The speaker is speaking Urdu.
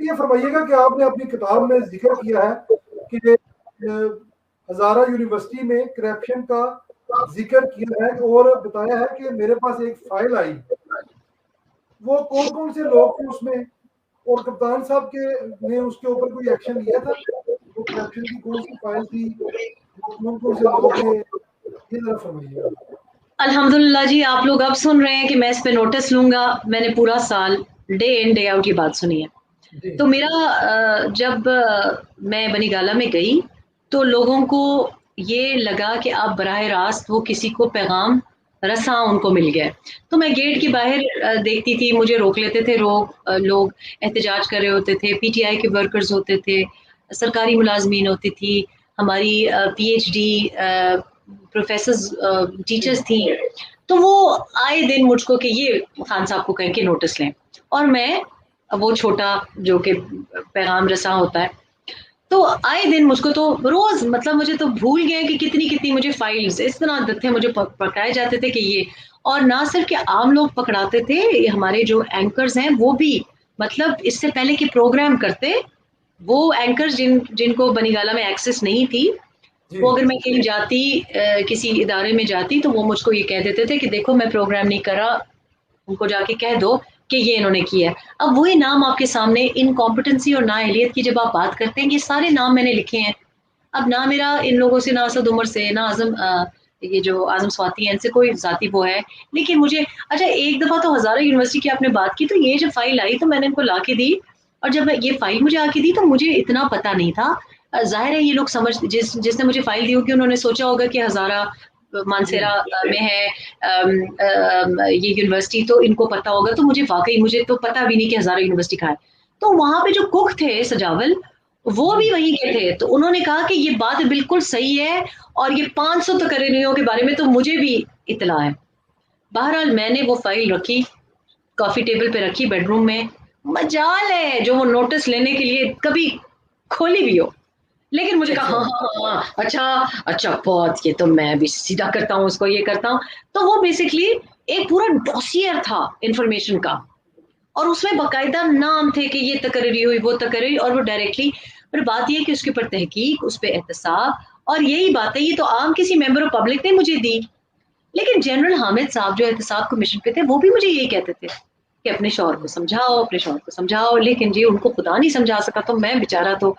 یہ فرمائیے گا کہ آپ نے اپنی کتاب میں ذکر کیا ہے کہ ہزارہ یونیورسٹی میں کرپشن کا ذکر کیا ہے اور بتایا ہے کہ میرے پاس ایک فائل آئی، وہ کون کون سے لوگ تھے اس میں، اور کپتان صاحب کے نے اس کے اوپر کوئی ایکشن لیا تھا؟ وہ کرپشن کی کون سی فائل تھی، وہ کون کون سے لوگ تھے، یہ ذرا فرمائیے گا۔ الحمدللہ جی، آپ لوگ اب سن رہے ہیں کہ میں اس پہ نوٹس لوں گا۔ میں نے پورا سال ڈے ان ڈے آؤٹ یہ بات سنی ہے۔ تو میرا جب میں بنی گالہ میں گئی تو لوگوں کو یہ لگا کہ اب براہ راست وہ کسی کو پیغام رساں ان کو مل گیا۔ تو میں گیٹ کے باہر دیکھتی تھی، مجھے روک لیتے تھے لوگ احتجاج کر رہے ہوتے تھے، پی ٹی آئی کے ورکرز ہوتے تھے، سرکاری ملازمین ہوتی تھی، ہماری P H D professors teachers تھیں۔ تو وہ آئے دن مجھ کو کہ یہ خان صاحب کو کہیں کہ نوٹس لیں، اور میں وہ چھوٹا جو کہ پیغام رساں ہوتا ہے، تو آئے دن مجھ کو تو روز مطلب مجھے تو بھول گئے کہ کتنی مجھے فائلز اس طرح تھے مجھے پکڑائے جاتے تھے کہ یہ، اور نہ صرف کہ عام لوگ پکڑاتے تھے، ہمارے جو اینکرز ہیں وہ بھی، مطلب اس سے پہلے کہ پروگرام کرتے وہ اینکرز جن کو بنی گالہ میں ایکسس نہیں تھی، وہ اگر میں کہیں جاتی کسی ادارے میں جاتی تو وہ مجھ کو یہ کہہ دیتے تھے کہ دیکھو میں پروگرام نہیں کر رہا، ان کو جا کے کہہ دو کہ یہ انہوں نے کیا ہے۔ اب وہی نام آپ کے سامنے، انکمپٹنسی اور نااہلیت کی جب آپ بات کرتے ہیں، یہ سارے نام میں نے لکھے ہیں۔ اب نہ میرا ان لوگوں سے، نہ اسد عمر سے، نہ یہ جو اعظم سواتی ہیں، ان سے کوئی ذاتی وہ ہے، لیکن مجھے اچھا ایک دفعہ تو ہزارہ یونیورسٹی کی آپ نے بات کی، تو یہ جب فائل آئی تو میں نے ان کو لا کے دی، اور جب یہ فائل مجھے آ کے دی تو مجھے اتنا پتہ نہیں تھا۔ ظاہر ہے یہ لوگ سمجھ جس نے مجھے فائل دی ہوگی انہوں نے سوچا ہوگا کہ ہزارہ مانسیرا میں ہے یہ یونیورسٹی، تو ان کو پتہ ہوگا۔ تو مجھے تو پتہ بھی نہیں کہ ہزارہ یونیورسٹی کا ہے۔ تو وہاں پہ جو کک تھے سجاول، وہ بھی وہیں کے تھے، تو انہوں نے کہا کہ یہ بات بالکل صحیح ہے، اور یہ 500 تقرریوں کے بارے میں تو مجھے بھی اطلاع ہے۔ بہرحال میں نے وہ فائل رکھی، کافی ٹیبل پہ رکھی بیڈ روم میں، مجال ہے جو وہ نوٹس لینے کے لیے کبھی کھولی بھی ہو، لیکن مجھے کہا ہاں اچھا بہت، یہ تو میں بھی سیدھا کرتا ہوں، اس کو یہ کرتا ہوں۔ تو وہ بیسکلی ایک پورا ڈوسیئر تھا انفارمیشن کا، اور اس میں باقاعدہ نام تھے کہ یہ تقرری ہوئی، وہ تقرری، اور وہ ڈائریکٹلی، پر بات یہ کہ اس کے اوپر تحقیق، اس پہ احتساب، اور یہی بات ہے، یہ تو عام کسی ممبر آف پبلک نے مجھے دی، لیکن جنرل حامد صاحب جو احتساب کمیشن پہ تھے وہ بھی مجھے یہی کہتے تھے کہ اپنے شوہر کو سمجھاؤ، لیکن جی ان کو خدا نہیں سمجھا سکا، تو میں بیچارہ تو